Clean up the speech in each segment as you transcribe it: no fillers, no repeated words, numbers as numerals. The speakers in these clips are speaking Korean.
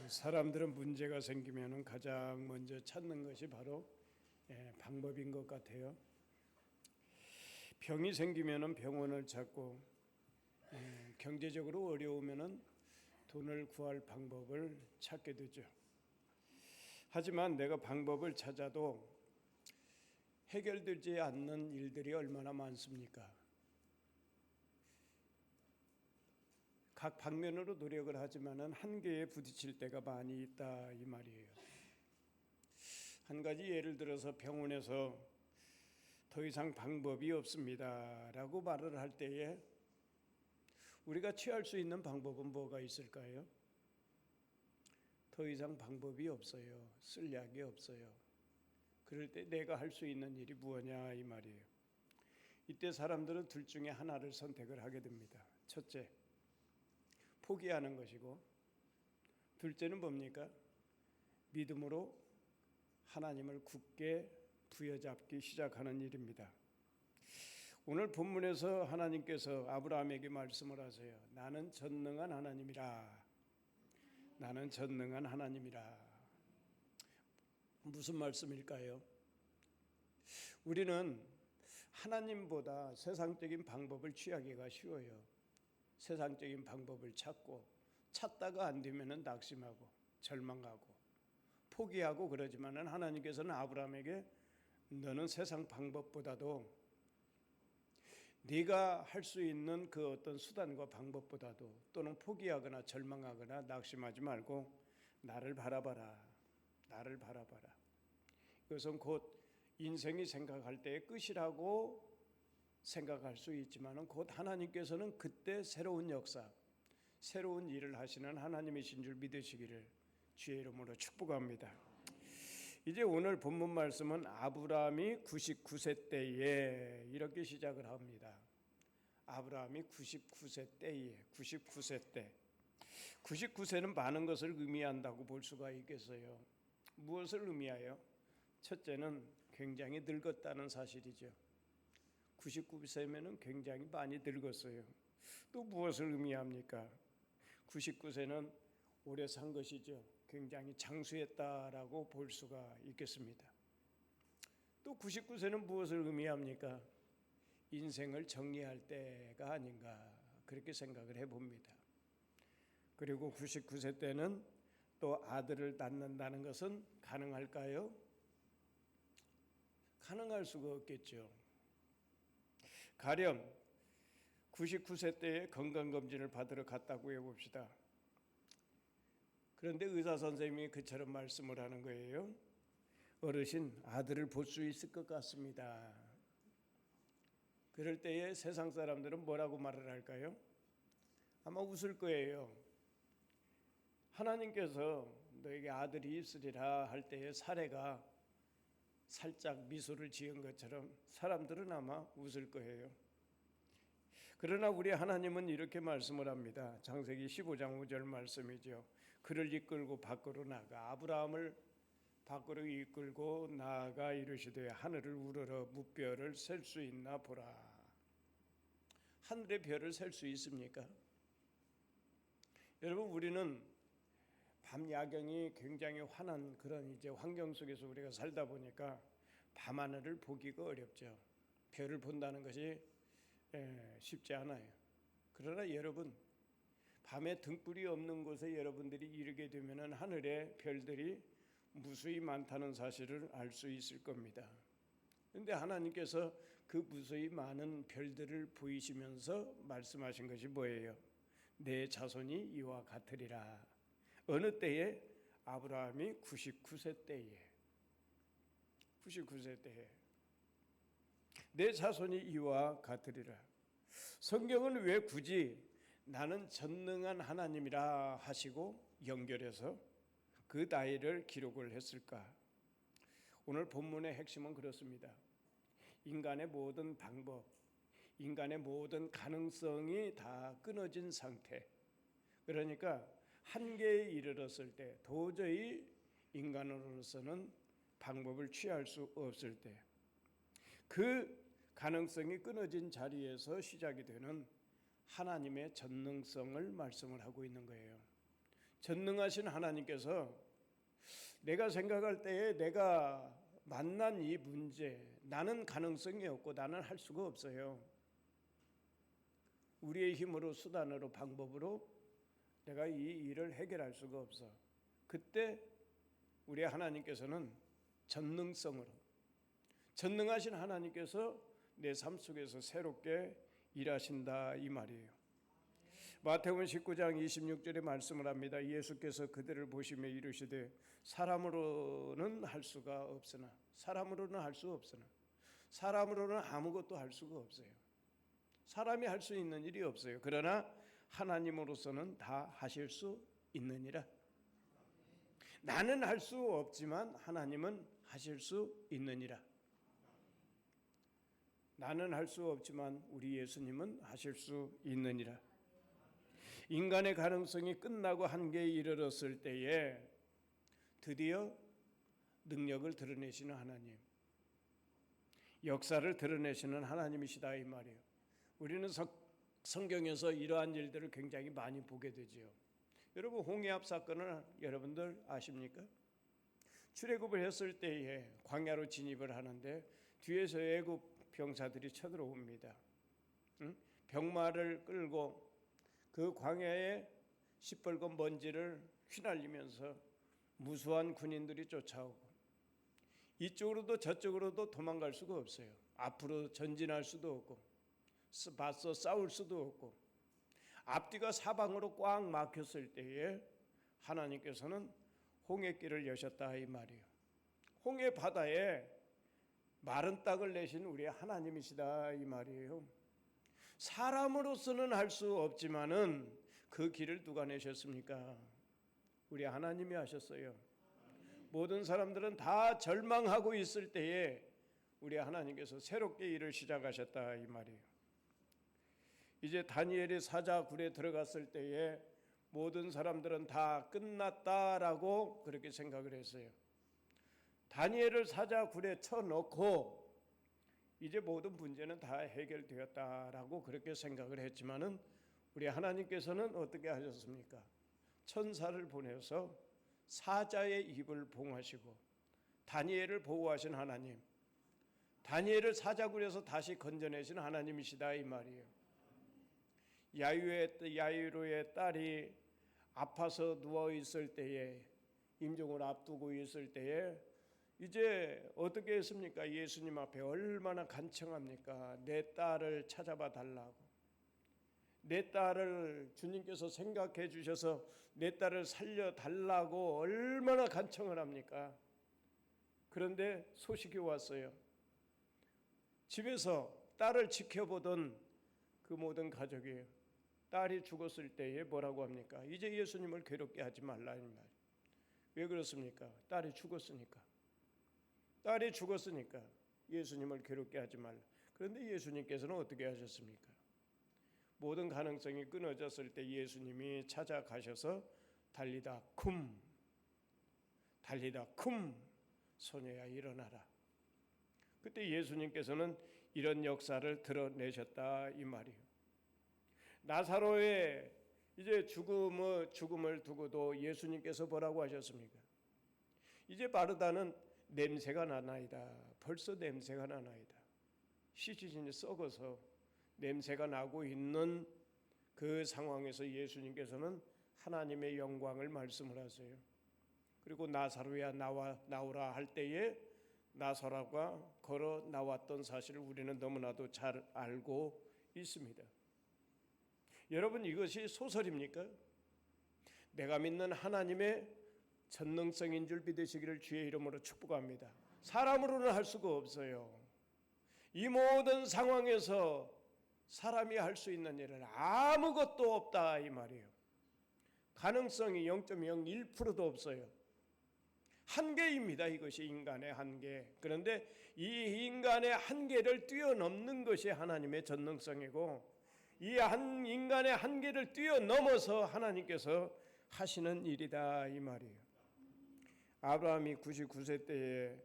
사람들은 문제가 생기면 가장 먼저 찾는 것이 바로 방법인 것 같아요. 병이 생기면 병원을 찾고 경제적으로 어려우면 돈을 구할 방법을 찾게 되죠. 하지만 내가 방법을 찾아도 해결되지 않는 일들이 얼마나 많습니까? 각 방면으로 노력을 하지만은 한계에 부딪힐 때가 많이 있다 이 말이에요. 한 가지 예를 들어서 병원에서 더 이상 방법이 없습니다라고 말을 할 때에 우리가 취할 수 있는 방법은 뭐가 있을까요? 더 이상 방법이 없어요. 쓸 약이 없어요. 그럴 때 내가 할 수 있는 일이 무엇이냐 이 말이에요. 이때 사람들은 둘 중에 하나를 선택을 하게 됩니다. 첫째, 포기하는 것이고, 둘째는 뭡니까? 믿음으로 하나님을 굳게 부여잡기 시작하는 일입니다. 오늘 본문에서 하나님께서 아브라함에게 말씀을 하세요. 나는 전능한 하나님이라. 나는 전능한 하나님이라. 무슨 말씀일까요? 우리는 하나님보다 세상적인 방법을 취하기가 쉬워요. 세상적인 방법을 찾다가 안 되면 낙심하고 절망하고 포기하고 그러지만은 하나님께서는 아브라함에게 너는 세상 방법보다도 네가 할 수 있는 그 어떤 수단과 방법보다도 또는 포기하거나 절망하거나 낙심하지 말고 나를 바라봐라. 나를 바라봐라. 이것은 곧 인생이 생각할 때의 끝이라고 생각할 수 있지만 곧 하나님께서는 그때 새로운 역사, 새로운 일을 하시는 하나님이신 줄 믿으시기를 주의 이름으로 축복합니다. 이제 오늘 본문 말씀은 아브라함이 99세 때에 이렇게 시작을 합니다. 아브라함이 99세 때에 99세 때 99세는 많은 것을 의미한다고 볼 수가 있겠어요. 무엇을 의미하여? 첫째는 굉장히 늙었다는 사실이죠. 99세면 굉장히 많이 늙었어요. 또 무엇을 의미합니까? 99세는 오래 산 것이죠. 굉장히 장수했다라고 볼 수가 있겠습니다. 또 99세는 무엇을 의미합니까? 인생을 정리할 때가 아닌가 그렇게 생각을 해봅니다. 그리고 99세 때는 또 아들을 낳는다는 것은 가능할까요? 가능할 수가 없겠죠. 가령 99세 때에 건강검진을 받으러 갔다고 해봅시다. 그런데 의사 선생님이 그처럼 말씀을 하는 거예요. 어르신, 아들을 볼 수 있을 것 같습니다. 그럴 때에 세상 사람들은 뭐라고 말을 할까요? 아마 웃을 거예요. 하나님께서 너에게 아들이 있으리라 할 때의 사례가 살짝 미소를 지은 것처럼 사람들은 아마 웃을 거예요. 그러나 우리 하나님은 이렇게 말씀을 합니다. 창세기 15장 5절 말씀이죠. 그를 이끌고 밖으로 나가 아브라함을 밖으로 이끌고 나아가 이르시되 하늘을 우러러 무별을 셀 수 있나 보라. 하늘의 별을 셀 수 있습니까? 여러분, 우리는 밤 야경이 굉장히 환한 그런 이제 환경 속에서 우리가 살다 보니까 밤하늘을 보기가 어렵죠. 별을 본다는 것이 쉽지 않아요. 그러나 여러분, 밤에 등불이 없는 곳에 여러분들이 이르게 되면 하늘에 별들이 무수히 많다는 사실을 알 수 있을 겁니다. 그런데 하나님께서 그 무수히 많은 별들을 보이시면서 말씀하신 것이 뭐예요? 내 자손이 이와 같으리라. 어느 때에? 아브라함이 99세 때에. 99세 때에. 내 자손이 이와 같으리라. 성경은 왜 굳이 나는 전능한 하나님이라 하시고 연결해서 그 나이를 기록을 했을까? 오늘 본문의 핵심은 그렇습니다. 인간의 모든 방법, 인간의 모든 가능성이 다 끊어진 상태. 그러니까 한계에 이르렀을 때 도저히 인간으로서는 방법을 취할 수 없을 때 그 가능성이 끊어진 자리에서 시작이 되는 하나님의 전능성을 말씀을 하고 있는 거예요. 전능하신 하나님께서 내가 생각할 때에 내가 만난 이 문제, 나는 가능성이 없고 나는 할 수가 없어요. 우리의 힘으로, 수단으로, 방법으로 내가 이 일을 해결할 수가 없어. 그때 우리 하나님께서는 전능성으로, 전능하신 하나님께서 내 삶 속에서 새롭게 일하신다 이 말이에요. 마태복음 19장 26절에 말씀을 합니다. 예수께서 그들을 보시며 이르시되 사람으로는 할 수가 없으나, 사람으로는 할 수 없으나, 사람으로는 아무것도 할 수가 없어요. 사람이 할 수 있는 일이 없어요. 그러나 하나님으로서는 다 하실 수 있느니라. 나는 할 수 없지만 하나님은 하실 수 있느니라. 나는 할 수 없지만 우리 예수님은 하실 수 있느니라. 인간의 가능성이 끝나고 한계에 이르렀을 때에 드디어 능력을 드러내시는 하나님, 역사를 드러내시는 하나님이시다 이 말이에요. 우리는 성경에서 이러한 일들을 굉장히 많이 보게 되지요. 여러분, 홍해합 사건을 여러분들 아십니까? 출애굽을 했을 때에 광야로 진입을 하는데 뒤에서 애굽 병사들이 쳐들어옵니다. 병마를 끌고 그 광야에 시뻘건 먼지를 휘날리면서 무수한 군인들이 쫓아오고 이쪽으로도 저쪽으로도 도망갈 수가 없어요. 앞으로 전진할 수도 없고 맞서 싸울 수도 없고 앞뒤가 사방으로 꽉 막혔을 때에 하나님께서는 홍해길을 여셨다 이 말이에요. 홍해 바다에 마른 땅을 내신 우리 하나님이시다 이 말이에요. 사람으로서는 할 수 없지만은 그 길을 누가 내셨습니까? 우리 하나님이 하셨어요. 모든 사람들은 다 절망하고 있을 때에 우리 하나님께서 새롭게 일을 시작하셨다 이 말이에요. 이제 다니엘이 사자굴에 들어갔을 때에 모든 사람들은 다 끝났다라고 그렇게 생각을 했어요. 다니엘을 사자굴에 쳐넣고 이제 모든 문제는 다 해결되었다라고 그렇게 생각을 했지만은 우리 하나님께서는 어떻게 하셨습니까? 천사를 보내서 사자의 입을 봉하시고 다니엘을 보호하신 하나님, 다니엘을 사자굴에서 다시 건져내신 하나님이시다 이 말이에요. 야이로의 딸이 아파서 누워 있을 때에, 임종을 앞두고 있을 때에 이제 어떻게 했습니까? 예수님 앞에 얼마나 간청합니까? 내 딸을 찾아봐 달라고. 내 딸을 주님께서 생각해 주셔서 내 딸을 살려 달라고 얼마나 간청을 합니까? 그런데 소식이 왔어요. 집에서 딸을 지켜보던 그 모든 가족이 딸이 죽었을 때에 뭐라고 합니까? 이제 예수님을 괴롭게 하지 말라 이 말. 왜 그렇습니까? 딸이 죽었으니까. 딸이 죽었으니까 예수님을 괴롭게 하지 말라. 그런데 예수님께서는 어떻게 하셨습니까? 모든 가능성이 끊어졌을 때 예수님이 찾아가셔서 달리다 쿰, 달리다 쿰, 소녀야 일어나라. 그때 예수님께서는 이런 역사를 드러내셨다 이 말이에요. 나사로의 이제 죽음을 두고도 예수님께서 뭐라고 하셨습니까? 이제 바르다는 냄새가 나나이다. 벌써 냄새가 나나이다. 시신이 썩어서 냄새가 나고 있는 그 상황에서 예수님께서는 하나님의 영광을 말씀을 하세요. 그리고 나사로야 나오라 할 때에 나사로가 걸어 나왔던 사실을 우리는 너무나도 잘 알고 있습니다. 여러분, 이것이 소설입니까? 내가 믿는 하나님의 전능성인 줄 믿으시기를 주의 이름으로 축복합니다. 사람으로는 할 수가 없어요. 이 모든 상황에서 사람이 할 수 있는 일은 아무것도 없다 이 말이에요. 가능성이 0.01%도 없어요. 한계입니다. 이것이 인간의 한계. 그런데 이 인간의 한계를 뛰어넘는 것이 하나님의 전능성이고 이 인간의 한계를 뛰어넘어서 하나님께서 하시는 일이다 이 말이에요. 아브라함이 99세 때에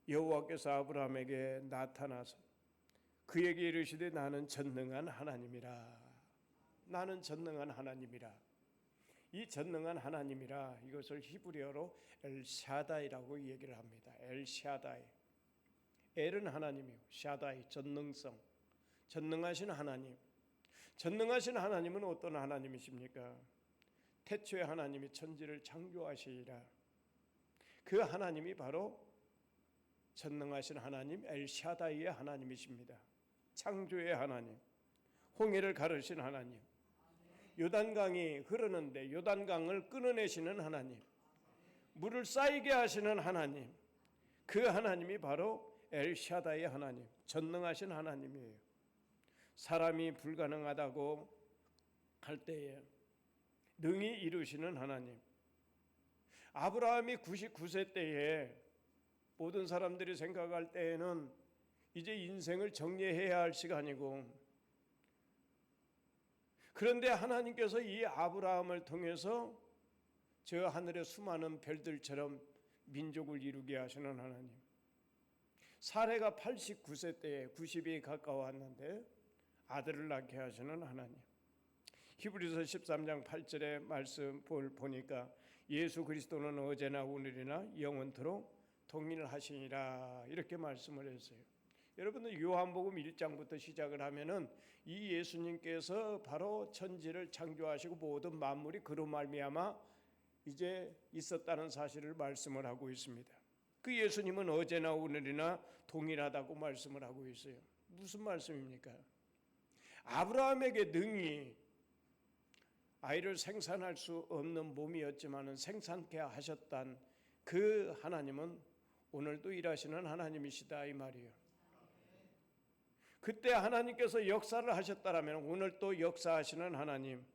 여호와께서 아브라함에게 나타나서 그에게 이르시되 나는 전능한 하나님이라. 나는 전능한 하나님이라. 이 전능한 하나님이라 이것을 히브리어로 엘샤다이라고 얘기를 합니다. 엘샤다이. 엘은 하나님이고 샤다이 전능성. 전능하신 하나님. 전능하신 하나님은 어떤 하나님이십니까? 태초에 하나님이 천지를 창조하시리라. 그 하나님이 바로 전능하신 하나님 엘샤다이의 하나님이십니다. 창조의 하나님, 홍해를 가르신 하나님, 요단강이 흐르는데 요단강을 끊어내시는 하나님, 물을 쌓이게 하시는 하나님, 그 하나님이 바로 엘샤다이의 하나님, 전능하신 하나님이에요. 사람이 불가능하다고 할 때에 능히 이루시는 하나님. 아브라함이 99세 때에 모든 사람들이 생각할 때에는 이제 인생을 정리해야 할 시간이고, 그런데 하나님께서 이 아브라함을 통해서 저 하늘의 수많은 별들처럼 민족을 이루게 하시는 하나님. 사레가 89세 때에 90이 가까웠는데 아들을 낳게 하시는 하나님. 히브리서 13장 8절의 말씀 보니까 예수 그리스도는 어제나 오늘이나 영원토록 동일하시니라 이렇게 말씀을 했어요. 여러분들 요한복음 1장부터 시작을 하면은 이 예수님께서 바로 천지를 창조하시고 모든 만물이 그로 말미암아 이제 있었다는 사실을 말씀을 하고 있습니다. 그 예수님은 어제나 오늘이나 동일하다고 말씀을 하고 있어요. 무슨 말씀입니까? 아브라함에게 능히 아이를 생산할 수 없는 몸이었지만은 생산케 하셨단 그 하나님은 오늘도 일하시는 하나님이시다 이 말이에요. 그때 하나님께서 역사를 하셨다라면 오늘 또 역사하시는 하나님.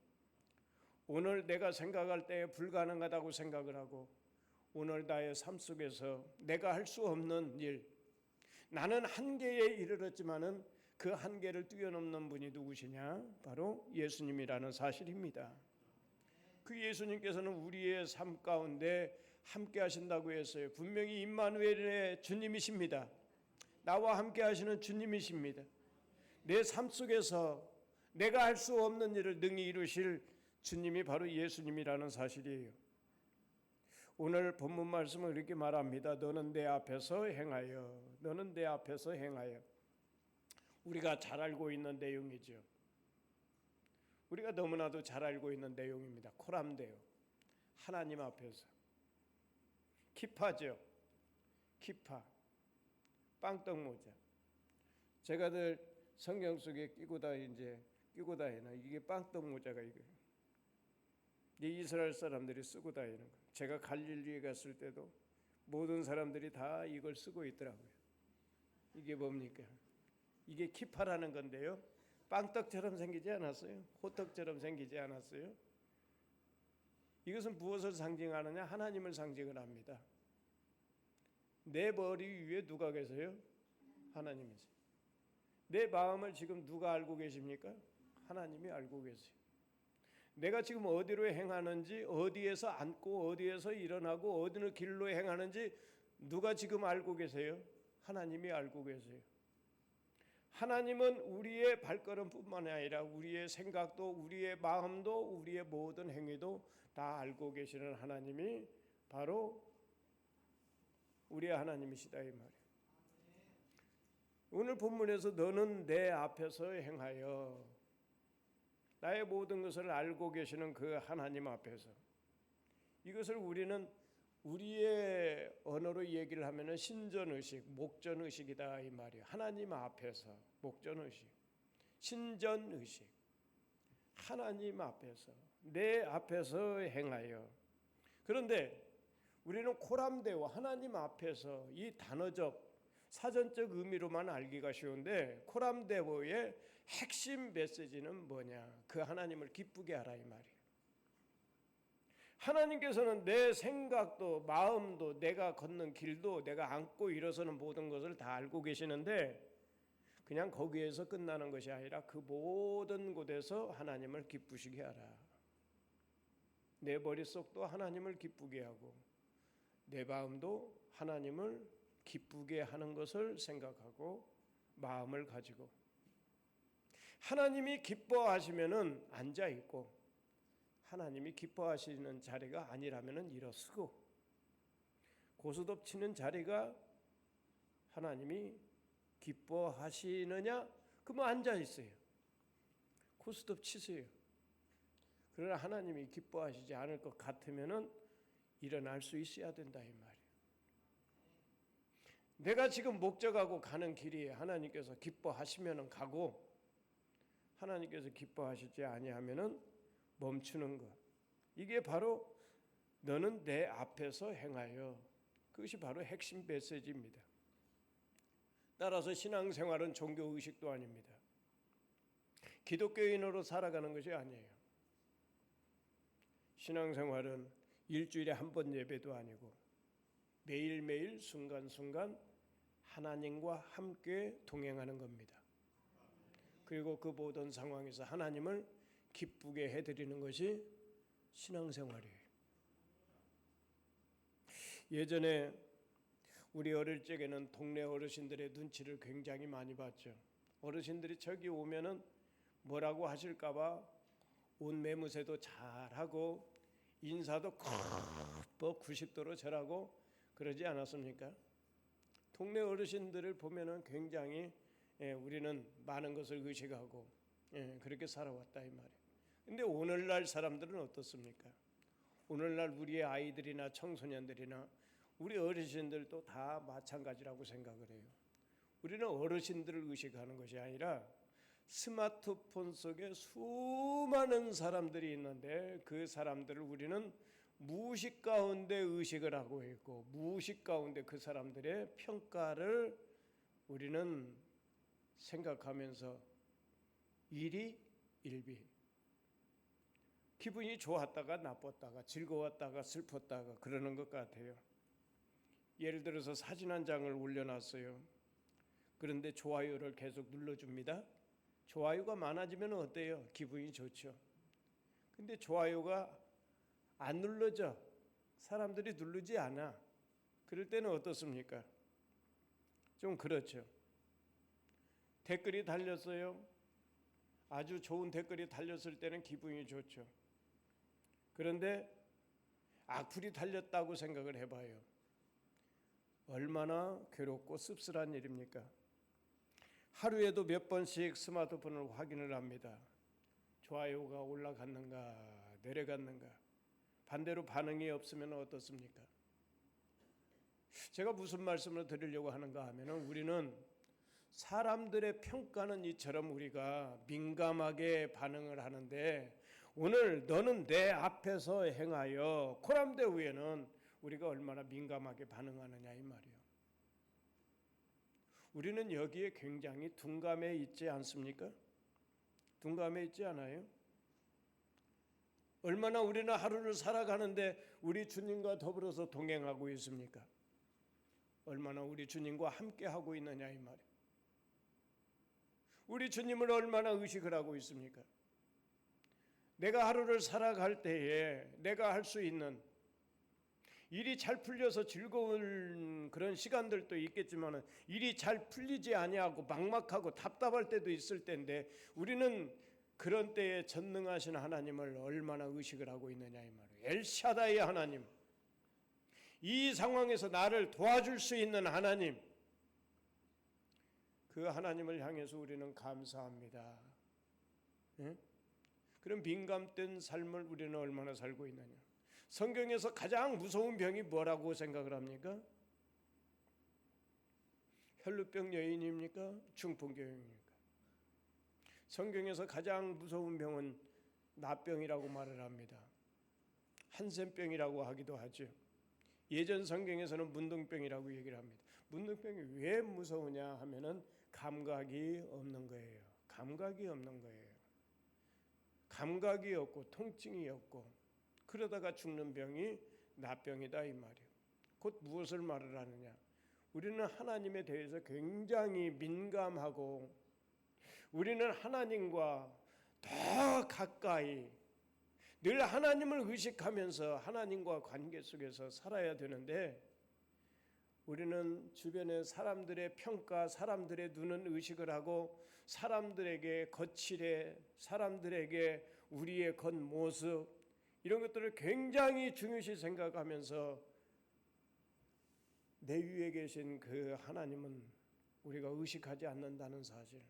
오늘 내가 생각할 때 불가능하다고 생각을 하고 오늘 나의 삶 속에서 내가 할 수 없는 일, 나는 한계에 이르렀지만은 그 한계를 뛰어넘는 분이 누구시냐? 바로 예수님이라는 사실입니다. 그 예수님께서는 우리의 삶 가운데 함께 하신다고 했어요. 분명히 임마누엘의 주님이십니다. 나와 함께 하시는 주님이십니다. 내 삶 속에서 내가 할 수 없는 일을 능히 이루실 주님이 바로 예수님이라는 사실이에요. 오늘 본문 말씀은 이렇게 말합니다. 너는 내 앞에서 행하여, 너는 내 앞에서 행하여. 우리가 잘 알고 있는 내용이죠. 우리가 너무나도 잘 알고 있는 내용입니다. 코람데오. 하나님 앞에서. 키파죠. 키파. 빵떡 모자. 제가 늘 성경 속에 끼고 다니는 이게 빵떡 모자가 이거예요. 이스라엘 사람들이 쓰고 다니는 거예요. 제가 갈릴리에 갔을 때도 모든 사람들이 다 이걸 쓰고 있더라고요. 이게 뭡니까? 이게 키파라는 건데요. 빵떡처럼 생기지 않았어요? 호떡처럼 생기지 않았어요? 이것은 무엇을 상징하느냐? 하나님을 상징을 합니다. 내 머리 위에 누가 계세요? 하나님이세요. 내 마음을 지금 누가 알고 계십니까? 하나님이 알고 계세요. 내가 지금 어디로 행하는지, 어디에서 앉고 어디에서 일어나고 어디는 길로 행하는지 누가 지금 알고 계세요? 하나님이 알고 계세요. 하나님은 우리의 발걸음뿐만 아니라 우리의 생각도 우리의 마음도 우리의 모든 행위도 다 알고 계시는 하나님이 바로 우리의 하나님이시다 이 말이에요. 오늘 본문에서 너는 내 앞에서 행하여, 나의 모든 것을 알고 계시는 그 하나님 앞에서, 이것을 우리는 우리의 언어로 얘기를 하면은 신전의식, 목전의식이다 이 말이에요. 하나님 앞에서 목전의식, 신전의식, 하나님 앞에서, 내 앞에서 행하여. 그런데 우리는 코람데오, 하나님 앞에서, 이 단어적 사전적 의미로만 알기가 쉬운데 코람데오의 핵심 메시지는 뭐냐? 그 하나님을 기쁘게 하라 이 말이에요. 하나님께서는 내 생각도 마음도 내가 걷는 길도 내가 앉고 일어서는 모든 것을 다 알고 계시는데 그냥 거기에서 끝나는 것이 아니라 그 모든 곳에서 하나님을 기쁘시게 하라. 내 머릿속도 하나님을 기쁘게 하고 내 마음도 하나님을 기쁘게 하는 것을 생각하고 마음을 가지고, 하나님이 기뻐하시면은 앉아 있고 하나님이 기뻐하시는 자리가 아니라면은 일어서고, 고스톱 치는 자리가 하나님이 기뻐하시느냐? 그러면 앉아 있어요. 고스톱 치세요. 그러나 하나님이 기뻐하시지 않을 것 같으면은 일어날 수 있어야 된다 이 말이에요. 내가 지금 목적하고 가는 길이 하나님께서 기뻐하시면은 가고, 하나님께서 기뻐하시지 아니하면은 멈추는 것. 이게 바로 너는 내 앞에서 행하여. 그것이 바로 핵심 메시지입니다. 따라서 신앙생활은 종교의식도 아닙니다. 기독교인으로 살아가는 것이 아니에요. 신앙생활은 일주일에 한 번 예배도 아니고 매일매일 순간순간 하나님과 함께 동행하는 겁니다. 그리고 그 모든 상황에서 하나님을 기쁘게 해드리는 것이 신앙생활이에요. 예전에 우리 어릴 적에는 동네 어르신들의 눈치를 굉장히 많이 봤죠. 어르신들이 저기 오면은 뭐라고 하실까봐 옷 매무새도 잘하고 인사도 뭐 90도로 절하고 그러지 않았습니까? 동네 어르신들을 보면은 굉장히 우리는 많은 것을 의식하고 그렇게 살아왔다 이 말이에요. 근데 오늘날 사람들은 어떻습니까? 오늘날 우리의 아이들이나 청소년들이나 우리 어르신들도 다 마찬가지라고 생각을 해요. 우리는 어르신들을 의식하는 것이 아니라 스마트폰 속에 수많은 사람들이 있는데 그 사람들을 우리는 무의식 가운데 의식을 하고 있고, 무의식 가운데 그 사람들의 평가를 우리는 생각하면서 일희일비, 기분이 좋았다가 나빴다가 즐거웠다가 슬펐다가 그러는 것 같아요. 예를 들어서 사진 한 장을 올려놨어요. 그런데 좋아요를 계속 눌러줍니다. 좋아요가 많아지면 어때요? 기분이 좋죠. 근데 좋아요가 안 눌러져. 사람들이 누르지 않아. 그럴 때는 어떻습니까? 좀 그렇죠. 댓글이 달렸어요. 아주 좋은 댓글이 달렸을 때는 기분이 좋죠. 그런데 악플이 달렸다고 생각을 해봐요. 얼마나 괴롭고 씁쓸한 일입니까? 하루에도 몇 번씩 스마트폰을 확인을 합니다. 좋아요가 올라갔는가 내려갔는가. 반대로 반응이 없으면 어떻습니까? 제가 무슨 말씀을 드리려고 하는가 하면은 우리는 사람들의 평가는 이처럼 우리가 민감하게 반응을 하는데, 오늘 너는 내 앞에서 행하여 코람대 후에는 우리가 얼마나 민감하게 반응하느냐 이 말이에요. 우리는 여기에 굉장히 둔감해 있지 않습니까? 둔감해 있지 않아요? 얼마나 우리는 하루를 살아가는데 우리 주님과 더불어서 동행하고 있습니까? 얼마나 우리 주님과 함께 하고 있느냐 이 말이에요. 우리 주님을 얼마나 의식을 하고 있습니까? 내가 하루를 살아갈 때에 내가 할 수 있는 일이 잘 풀려서 즐거운 그런 시간들도 있겠지만 일이 잘 풀리지 아니하고 막막하고 답답할 때도 있을 텐데, 우리는 그런 때에 전능하신 하나님을 얼마나 의식을 하고 있느냐 이 말이에요. 엘샤다이 하나님, 이 상황에서 나를 도와줄 수 있는 하나님, 그 하나님을 향해서 우리는 감사합니다. 예? 그런 민감된 삶을 우리는 얼마나 살고 있느냐. 성경에서 가장 무서운 병이 뭐라고 생각을 합니까? 혈루병 여인입니까? 중풍병입니까? 성경에서 가장 무서운 병은 납병이라고 말을 합니다. 한센병이라고 하기도 하죠. 예전 성경에서는 문둥병이라고 얘기를 합니다. 문둥병이 왜 무서우냐 하면은 감각이 없는 거예요. 감각이 없는 거예요. 감각이 없고 통증이 없고 그러다가 죽는 병이 납병이다 이 말이에요. 곧 무엇을 말을 하느냐? 우리는 하나님에 대해서 굉장히 민감하고 우리는 하나님과 더 가까이 늘 하나님을 의식하면서 하나님과 관계 속에서 살아야 되는데, 우리는 주변의 사람들의 평가, 사람들의 눈은 의식을 하고 사람들에게 거칠해, 사람들에게 우리의 겉모습, 이런 것들을 굉장히 중요시 생각하면서 내 위에 계신 그 하나님은 우리가 의식하지 않는다는 사실,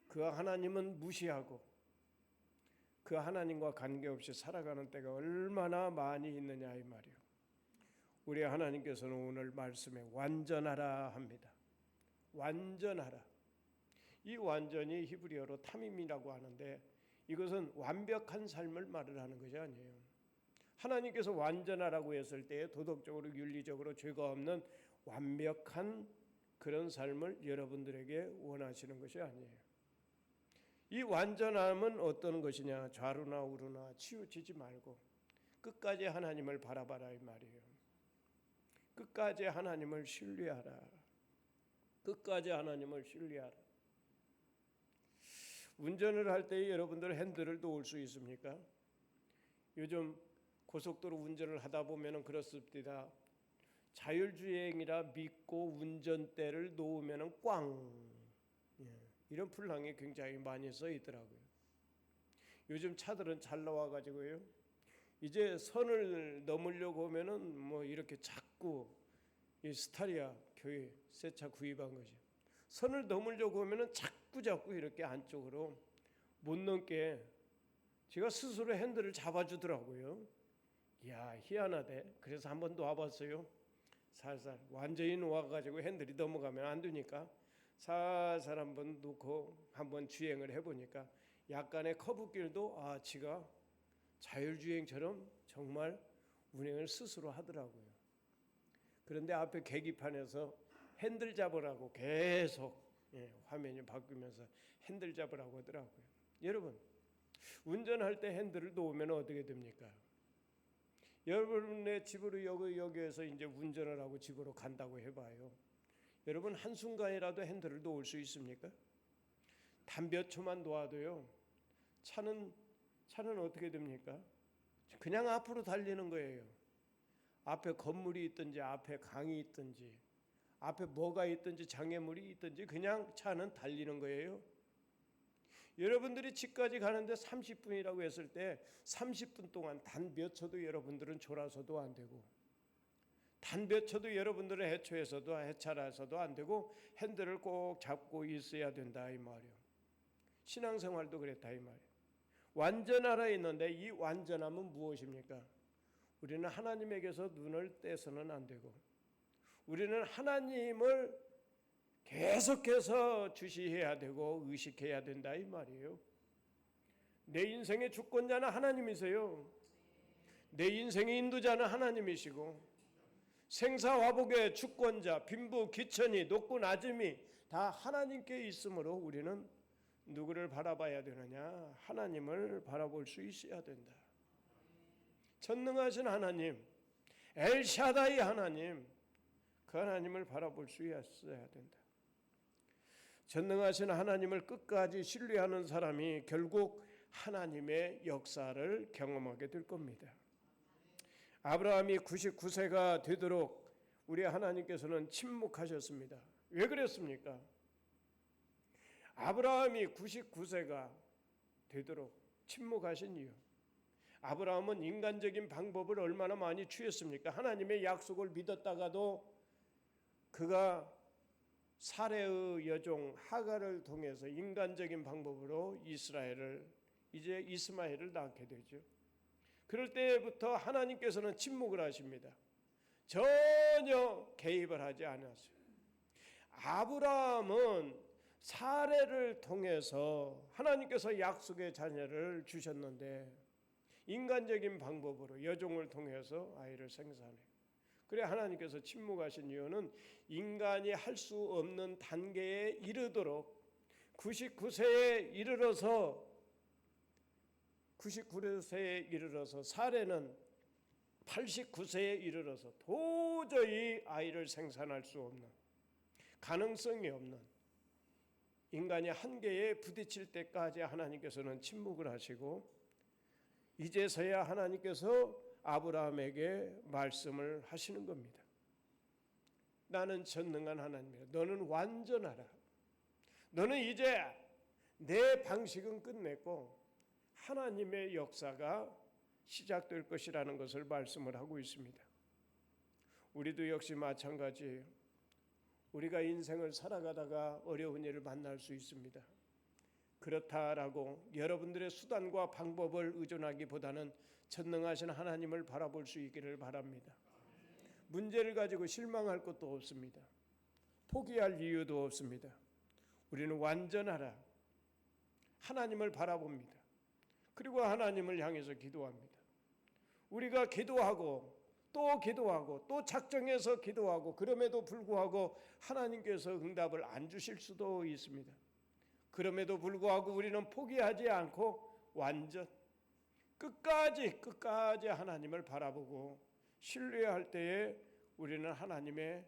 그 하나님은 무시하고 그 하나님과 관계없이 살아가는 때가 얼마나 많이 있느냐 이 말이요. 우리 하나님께서는 오늘 말씀에 완전하라 합니다. 완전하라. 이 완전히 히브리어로 타밈이라고 하는데 이것은 완벽한 삶을 말을 하는 것이 아니에요. 하나님께서 완전하라고 했을 때 도덕적으로 윤리적으로 죄가 없는 완벽한 그런 삶을 여러분들에게 원하시는 것이 아니에요. 이 완전함은 어떤 것이냐? 좌루나 우루나 치우치지 말고 끝까지 하나님을 바라봐라 이 말이에요. 끝까지 하나님을 신뢰하라. 끝까지 하나님을 신뢰하라. 운전을 할 때 여러분들 핸들을 놓을 수 있습니까? 요즘 고속도로 운전을 하다 보면은 그렇습니다. 자율주행이라 믿고 운전대를 놓으면은 꽝. 이런 풀랑이 굉장히 많이 써 있더라고요. 요즘 차들은 잘 나와 가지고요. 이제 선을 넘으려고 하면은 뭐 이렇게 자꾸 이 스타리아 교회 새 차 구입한 거죠. 선을 넘으려고 하면은 자꾸 이렇게 안쪽으로 못 넘게 제가 스스로 핸들을 잡아주더라고요. 이야 희한하대. 그래서 한번 놓아봤어요. 살살 완전히 놓아가지고 핸들이 넘어가면 안 되니까 살살 한번 놓고 한번 주행을 해보니까 약간의 커브길도 지가 자율주행처럼 정말 운행을 스스로 하더라고요. 그런데 앞에 계기판에서 핸들 잡으라고 계속 화면이 바뀌면서 핸들 잡으라고 하더라고요. 여러분 운전할 때 핸들을 놓으면 어떻게 됩니까? 여러분의 집으로 여기에서 이제 운전을 하고 집으로 간다고 해봐요. 여러분 한순간이라도 핸들을 놓을 수 있습니까? 단 몇 초만 놓아도요. 차는 어떻게 됩니까? 그냥 앞으로 달리는 거예요. 앞에 건물이 있든지 앞에 강이 있든지 앞에 뭐가 있든지 장애물이 있든지 그냥 차는 달리는 거예요. 여러분들이 집까지 가는데 30분이라고 했을 때 30분 동안 단 몇 초도 여러분들은 졸아서도 안 되고 단 몇 초도 여러분들은 해차라서도 안 되고 핸들을 꼭 잡고 있어야 된다 이 말이에요. 신앙생활도 그랬다 이 말이에요. 완전하라 했는데 이 완전함은 무엇입니까? 우리는 하나님에게서 눈을 떼서는 안 되고 우리는 하나님을 계속해서 주시해야 되고 의식해야 된다 이 말이에요. 내 인생의 주권자는 하나님이세요. 내 인생의 인도자는 하나님이시고 생사화복의 주권자, 빈부, 기천이, 높고 낮음이 다 하나님께 있으므로 우리는 누구를 바라봐야 되느냐? 하나님을 바라볼 수 있어야 된다. 전능하신 하나님, 엘샤다이 하나님, 그 하나님을 바라볼 수 있어야 된다. 전능하신 하나님을 끝까지 신뢰하는 사람이 결국 하나님의 역사를 경험하게 될 겁니다. 아브라함이 99세가 되도록 우리 하나님께서는 침묵하셨습니다. 왜 그랬습니까? 아브라함이 99세가 되도록 침묵하신 이유. 아브라함은 인간적인 방법을 얼마나 많이 취했습니까? 하나님의 약속을 믿었다가도 그가 사레의 여종 하갈을 통해서 인간적인 방법으로 이스마엘을 낳게 되죠. 그럴 때부터 하나님께서는 침묵을 하십니다. 전혀 개입을 하지 않았어요. 아브라함은 사레를 통해서 하나님께서 약속의 자녀를 주셨는데 인간적인 방법으로 여종을 통해서 아이를 생산해요. 그래 하나님께서 침묵하신 이유는 인간이 할 수 없는 단계에 이르도록 99세에 이르러서 사레는 89세에 이르러서 도저히 아이를 생산할 수 없는 가능성이 없는 인간이 한계에 부딪힐 때까지 하나님께서는 침묵을 하시고 이제서야 하나님께서 아브라함에게 말씀을 하시는 겁니다. 나는 전능한 하나님이라. 너는 완전하라. 너는 이제 내 방식은 끝냈고 하나님의 역사가 시작될 것이라는 것을 말씀을 하고 있습니다. 우리도 역시 마찬가지예요. 우리가 인생을 살아가다가 어려운 일을 만날 수 있습니다. 그렇다라고 여러분들의 수단과 방법을 의존하기보다는 전능하신 하나님을 바라볼 수 있기를 바랍니다. 문제를 가지고 실망할 것도 없습니다. 포기할 이유도 없습니다. 우리는 완전하라 하나님을 바라봅니다. 그리고 하나님을 향해서 기도합니다. 우리가 기도하고 또 작정해서 기도하고 그럼에도 불구하고 하나님께서 응답을 안 주실 수도 있습니다. 그럼에도 불구하고 우리는 포기하지 않고 완전 끝까지 하나님을 바라보고 신뢰할 때에 우리는 하나님의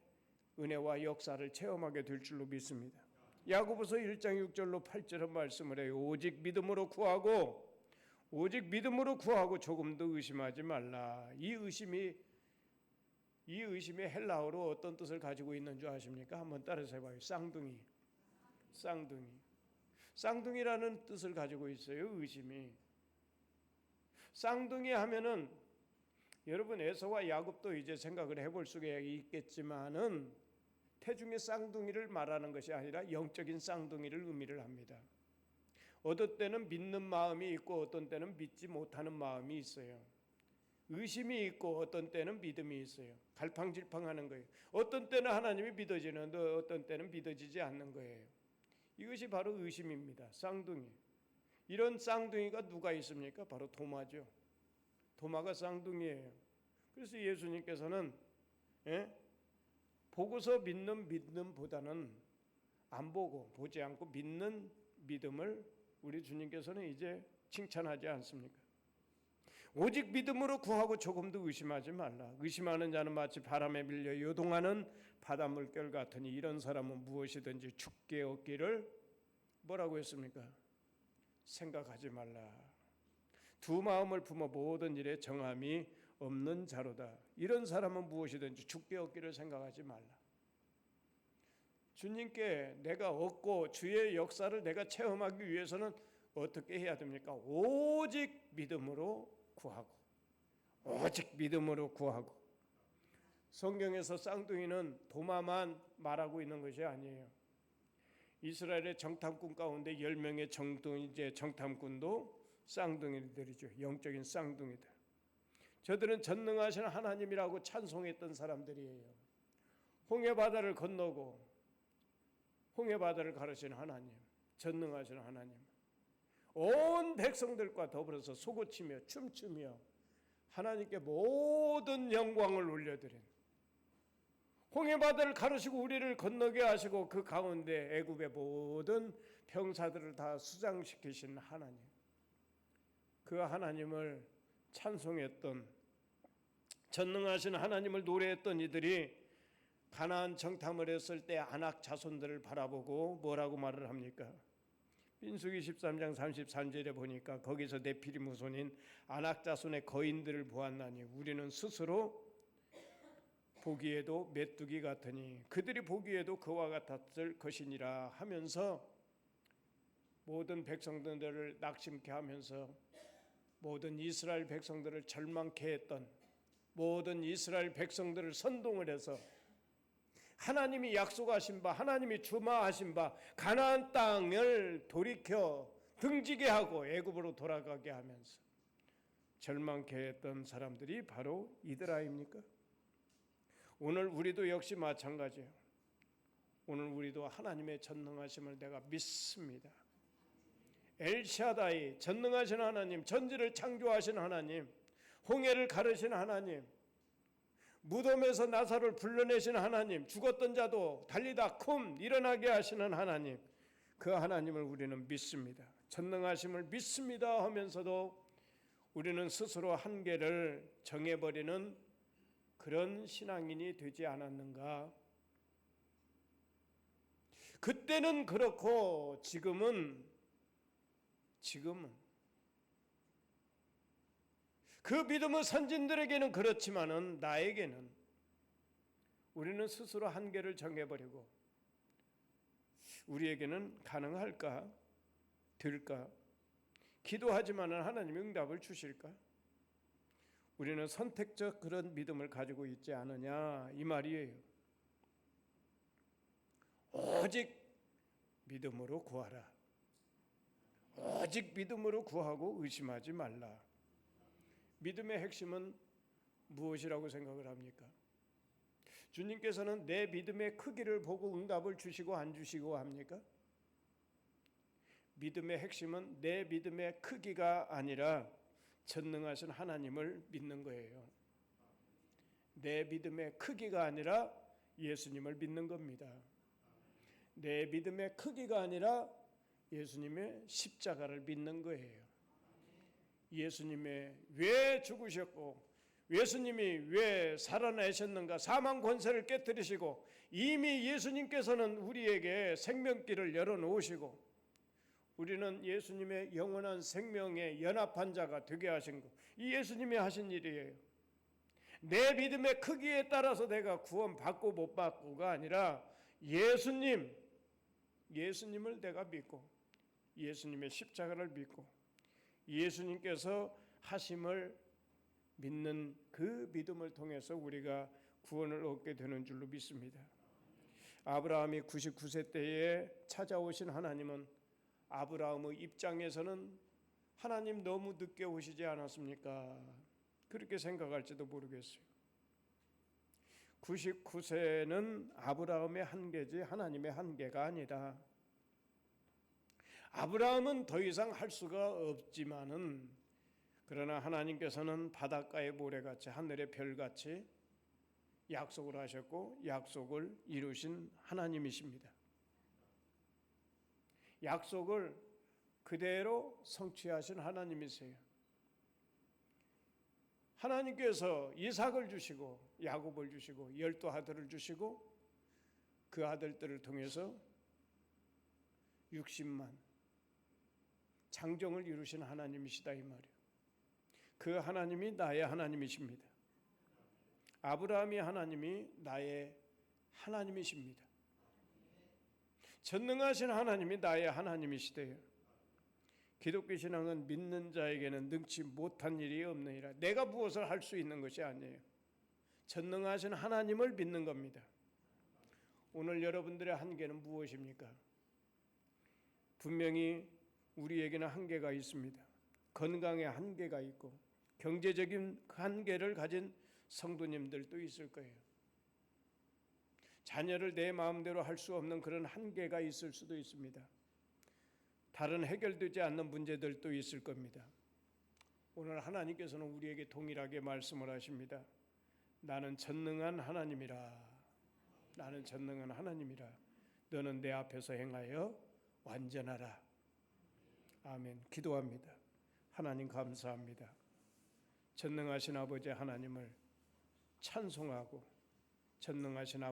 은혜와 역사를 체험하게 될 줄로 믿습니다. 야고보서 1장 6절로 8절은 말씀을 해요. 오직 믿음으로 구하고 조금도 의심하지 말라. 이 의심이 헬라어로 어떤 뜻을 가지고 있는 줄 아십니까? 한번 따라서 해봐요. 쌍둥이라는 뜻을 가지고 있어요. 의심이. 쌍둥이 하면은 여러분 에서와 야곱도 이제 생각을 해볼 수가 있겠지만은 태중의 쌍둥이를 말하는 것이 아니라 영적인 쌍둥이를 의미를 합니다. 어떤 때는 믿는 마음이 있고 어떤 때는 믿지 못하는 마음이 있어요. 의심이 있고 어떤 때는 믿음이 있어요. 갈팡질팡하는 거예요. 어떤 때는 하나님이 믿어지는데 어떤 때는 믿어지지 않는 거예요. 이것이 바로 의심입니다. 쌍둥이. 이런 쌍둥이가 누가 있습니까? 바로 도마죠. 도마가 쌍둥이에요. 그래서 예수님께서는 보고서 믿는 믿음보다는 안 보고 보지 않고 믿는 믿음을 우리 주님께서는 이제 칭찬하지 않습니까? 오직 믿음으로 구하고 조금도 의심하지 말라. 의심하는 자는 마치 바람에 밀려 요동하는 바닷물결 같으니 이런 사람은 무엇이든지 죽게 얻기를 뭐라고 했습니까? 생각하지 말라. 두 마음을 품어 모든 일에 정함이 없는 자로다. 이런 사람은 무엇이든지 죽게 얻기를 생각하지 말라. 주님께 내가 얻고 주의 역사를 내가 체험하기 위해서는 어떻게 해야 됩니까? 오직 믿음으로 구하고. 성경에서 쌍둥이는 도마만 말하고 있는 것이 아니에요. 이스라엘의 정탐꾼 가운데 10명의 정탐꾼도 쌍둥이들이죠. 영적인 쌍둥이들. 저들은 전능하신 하나님이라고 찬송했던 사람들이에요. 홍해바다를 건너고 홍해바다를 가르신 하나님, 전능하신 하나님, 온 백성들과 더불어서 소고치며 춤추며 하나님께 모든 영광을 올려드린, 홍해바다를 가르시고 우리를 건너게 하시고 그 가운데 애굽의 모든 병사들을 다 수장시키신 하나님, 그 하나님을 찬송했던, 전능하신 하나님을 노래했던 이들이 가나안 정탐을 했을 때 아낙 자손들을 바라보고 뭐라고 말을 합니까? 민수기 13장 33절에 보니까 거기서 네피림 후손인 아낙 자손의 거인들을 보았나니 우리는 스스로 보기에도 메뚜기 같으니 그들이 보기에도 그와 같았을 것이니라 하면서 모든 백성들을 낙심케 하면서 모든 이스라엘 백성들을 절망케 했던, 모든 이스라엘 백성들을 선동을 해서 하나님이 약속하신 바, 하나님이 주마하신 바 가나안 땅을 돌이켜 등지게 하고 애굽으로 돌아가게 하면서 절망케 했던 사람들이 바로 이들 아닙니까? 오늘 우리도 역시 마찬가지예요. 오늘 우리도 하나님의 전능하심을 내가 믿습니다. 엘샤다이, 전능하신 하나님, 전지를 창조하신 하나님, 홍해를 가르신 하나님, 무덤에서 나사로를 불러내신 하나님, 죽었던 자도 달리다 쿰 일어나게 하시는 하나님, 그 하나님을 우리는 믿습니다. 전능하심을 믿습니다 하면서도 우리는 스스로 한계를 정해버리는 그런 신앙인이 되지 않았는가? 그때는 그렇고 지금은 그 믿음의 선진들에게는 그렇지만은 나에게는 우리는 스스로 한계를 정해버리고 우리에게는 가능할까? 될까? 기도하지만은 하나님이 응답을 주실까? 우리는 선택적 그런 믿음을 가지고 있지 않느냐 이 말이에요. 오직 믿음으로 구하라. 오직 믿음으로 구하고 의심하지 말라. 믿음의 핵심은 무엇이라고 생각을 합니까? 주님께서는 내 믿음의 크기를 보고 응답을 주시고 안 주시고 합니까? 믿음의 핵심은 내 믿음의 크기가 아니라 전능하신 하나님을 믿는 거예요. 내 믿음의 크기가 아니라 예수님을 믿는 겁니다. 내 믿음의 크기가 아니라 예수님의 십자가를 믿는 거예요. 예수님의 왜 죽으셨고 예수님이 왜 살아나셨는가? 사망 권세를 깨뜨리시고 이미 예수님께서는 우리에게 생명길을 열어놓으시고 우리는 예수님의 영원한 생명에 연합한 자가 되게 하신 것, 이 예수님이 하신 일이에요. 내 믿음의 크기에 따라서 내가 구원받고 못 받고가 아니라 예수님을 내가 믿고 예수님의 십자가를 믿고 예수님께서 하심을 믿는 그 믿음을 통해서 우리가 구원을 얻게 되는 줄로 믿습니다. 아브라함이 99세 때에 찾아오신 하나님은 아브라함의 입장에서는 하나님 너무 늦게 오시지 않았습니까? 그렇게 생각할지도 모르겠어요. 99세는 아브라함의 한계지 하나님의 한계가 아니다. 아브라함은 더 이상 할 수가 없지만은 그러나 하나님께서는 바닷가의 모래같이 하늘의 별같이 약속을 하셨고 약속을 이루신 하나님이십니다. 약속을 그대로 성취하신 하나님이세요. 하나님께서 이삭을 주시고 야곱을 주시고 12 아들을 주시고 그 아들들을 통해서 60만 장정을 이루신 하나님이시다 이 말이에요. 그 하나님이 나의 하나님이십니다. 아브라함의 하나님이 나의 하나님이십니다. 전능하신 하나님이 나의 하나님이시대요. 기독교 신앙은 믿는 자에게는 능치 못한 일이 없느니라. 내가 무엇을 할 수 있는 것이 아니에요. 전능하신 하나님을 믿는 겁니다. 오늘 여러분들의 한계는 무엇입니까? 분명히 우리에게는 한계가 있습니다. 건강에 한계가 있고 경제적인 한계를 가진 성도님들도 있을 거예요. 자녀를 내 마음대로 할 수 없는 그런 한계가 있을 수도 있습니다. 다른 해결되지 않는 문제들도 있을 겁니다. 오늘 하나님께서는 우리에게 동일하게 말씀을 하십니다. 나는 전능한 하나님이라. 나는 전능한 하나님이라. 너는 내 앞에서 행하여 완전하라. 아멘. 기도합니다. 하나님 감사합니다. 전능하신 아버지 하나님을 찬송하고 전능하신